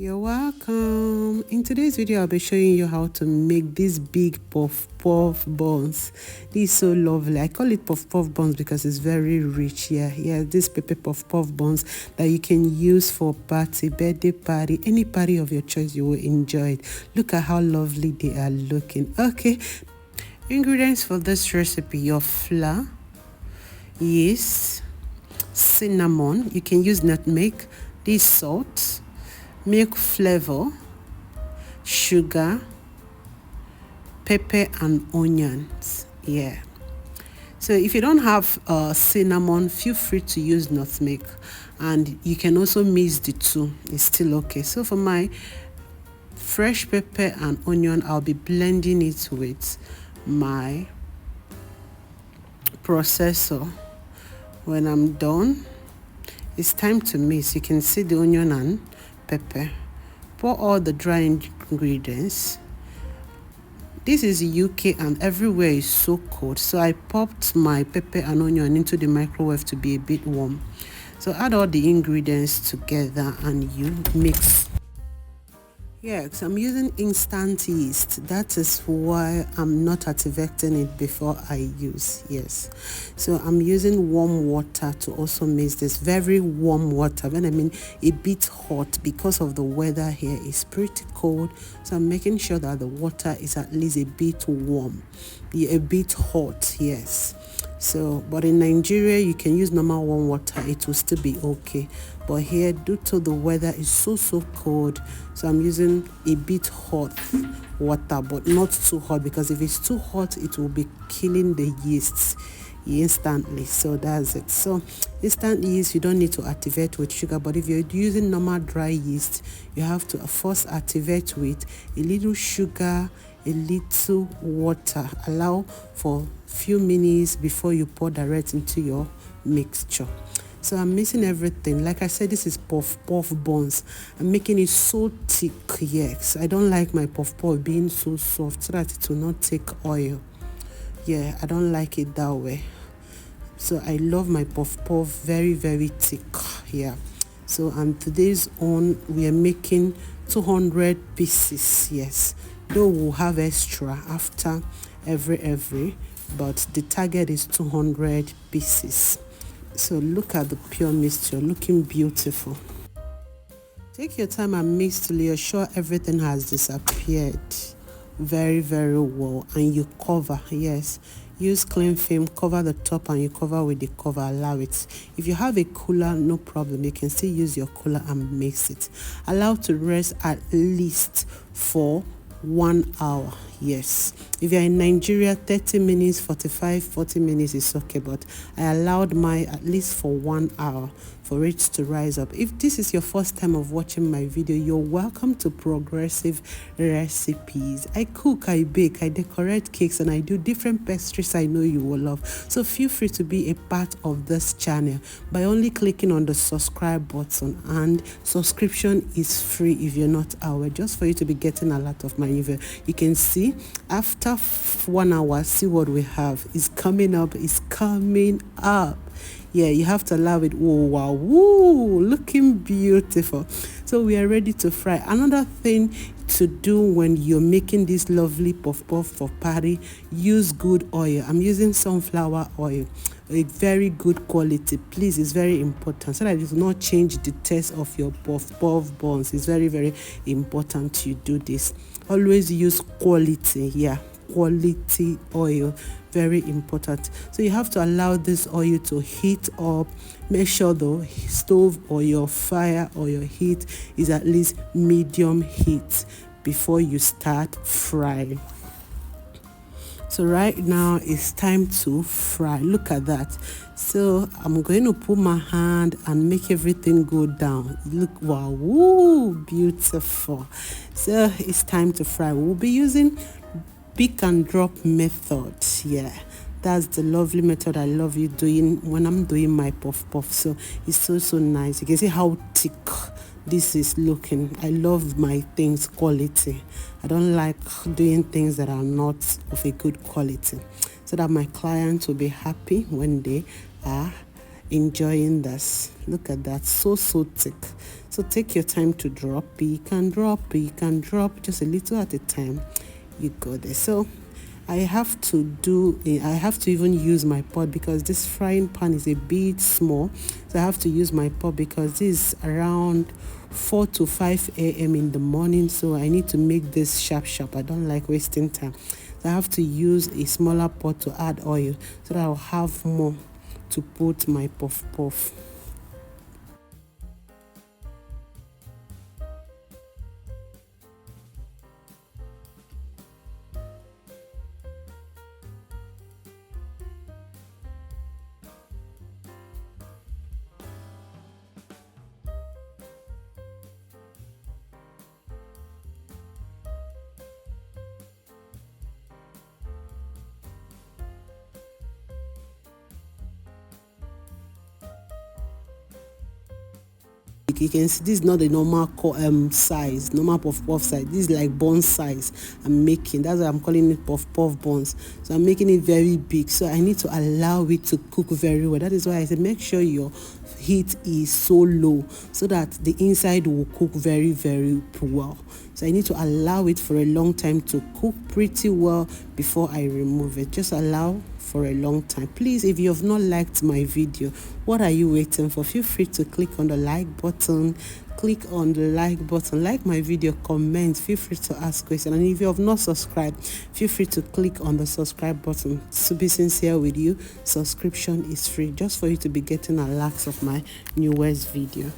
You're welcome. In today's video, I'll be showing you how to make these big puff buns. This is so lovely. I call it puff buns because it's very rich. Yeah, this pepper puff buns that you can use for party, birthday party, any party of your choice. You will enjoy it. Look at how lovely they are looking. Okay, ingredients for this recipe: your flour, yeast, cinnamon. You can use nutmeg, this salt, milk flavor, sugar, pepper and onions. So if you don't have cinnamon, feel free to use nutmeg, and you can also mix the two. It's still okay. So for my fresh pepper and onion, I'll be blending it with my processor. When I'm done, it's time to mix. You can see the onion and pepper. Pour all the dry ingredients. This is UK and everywhere is so cold, so I popped my pepper and onion into the microwave to be a bit warm. So add all the ingredients together and you mix. Yes, I'm using instant yeast. That is why I'm not activating it before I use. Yes, so I'm using warm water to also mix this. Very warm water. When I mean a bit hot, because of the weather here is pretty cold, so I'm making sure that the water is at least a bit warm, a bit hot. Yes. So, but in Nigeria, you can use normal warm water. It will still be okay. But here, due to the weather is so cold, so I'm using a bit hot water, but not too hot, because if it's too hot, it will be killing the yeast instantly. So that's it. So instant yeast, you don't need to activate with sugar, but if you're using normal dry yeast, you have to first activate with a little sugar, a little water. Allow for few minutes before you pour direct into your mixture. So I'm mixing everything. Like I said, this is puff buns. I'm making it so thick. Yes, I don't like my puff being so soft, so that it will not take oil. Yeah, I don't like it that way. So I love my puff very thick. Yeah. So on today's on, we are making 200 pieces. Yes, though we'll have extra after every, but the target is 200 pieces. So look at the pure mixture, looking beautiful. Take your time and mix till you're sure everything has disappeared very well, and you cover. Yes, use cling film, cover the top, and you cover with the cover. Allow it. If you have a cooler, no problem, you can still use your cooler and mix it. Allow to rest at least for 1 hour. Yes, if you're in Nigeria, 30 minutes, 40 minutes is okay, but I allowed my at least for 1 hour for it to rise up. If this is your first time of watching my video, you're welcome to Progressive Recipes. I cook, I bake, I decorate cakes, and I do different pastries I know you will love. So feel free to be a part of this channel by only clicking on the subscribe button, and subscription is free if you're not aware, just for you to be getting a lot of my video. You can see after 1 hour, see what we have is coming up. Yeah, you have to allow it. Whoa, wow, woo, looking beautiful. So we are ready to fry. Another thing to do when you're making this lovely puff for party, use good oil. I'm using sunflower oil, a very good quality. Please, it's very important, so that it does not change the taste of your puff buns. It's very important you do this. Always use quality. Yeah, quality oil, very important. So you have to allow this oil to heat up. Make sure the stove or your fire or your heat is at least medium heat before you start frying. So right now it's time to fry. Look at that. So I'm going to put my hand and make everything go down. Look, wow, woo, beautiful. So it's time to fry. We'll be using pick and drop method. Yeah, that's the lovely method I love you doing when I'm doing my puff. So it's so nice. You can see how thick this is looking. I love my things quality. I don't like doing things that are not of a good quality, so that my clients will be happy when they are enjoying this. Look at that, so thick. So take your time to drop. You can drop just a little at a time. You go there. So I have to even use my pot because this frying pan is a bit small. So I have to use my pot because this is around 4 to 5 a.m. in the morning. So I need to make this sharp. I don't like wasting time. So I have to use a smaller pot to add oil so that I'll have more to put my puff. You can see this is not a normal size, normal puff size. This is like bun size I'm making. That's why I'm calling it puff buns. So I'm making it very big. So I need to allow it to cook very well. That is why I said make sure your heat is so low so that the inside will cook very well. So I need to allow it for a long time to cook pretty well before I remove it. Just allow for a long time. Please, if you have not liked my video, what are you waiting for? Feel free to click on the like button. Like my video, comment, feel free to ask questions, and if you have not subscribed, feel free to click on the subscribe button. To be sincere with you, subscription is free, just for you to be getting alerts of my newest video.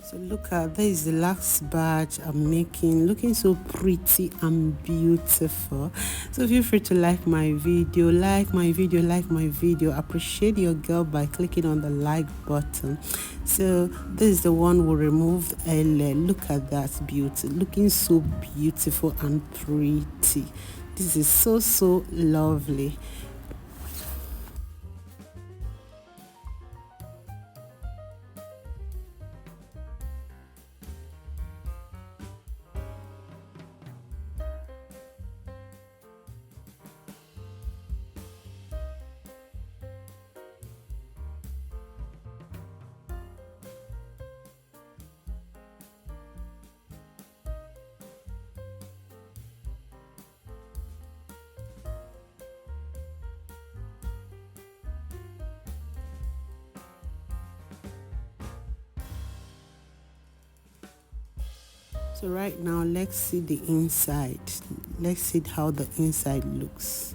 So look at, this is the last batch I'm making, looking so pretty and beautiful. So feel free to like my video, appreciate your girl by clicking on the like button. So this is the one we removed earlier. Look at that beauty, looking so beautiful and pretty. This is so lovely. So right now, let's see the inside. Let's see how the inside looks.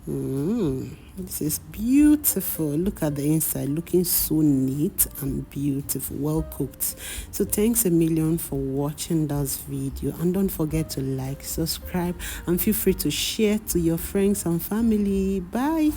This is beautiful. Look at the inside, looking so neat and beautiful, well cooked. So thanks a million for watching this video, and don't forget to like, subscribe, and feel free to share to your friends and family. Bye.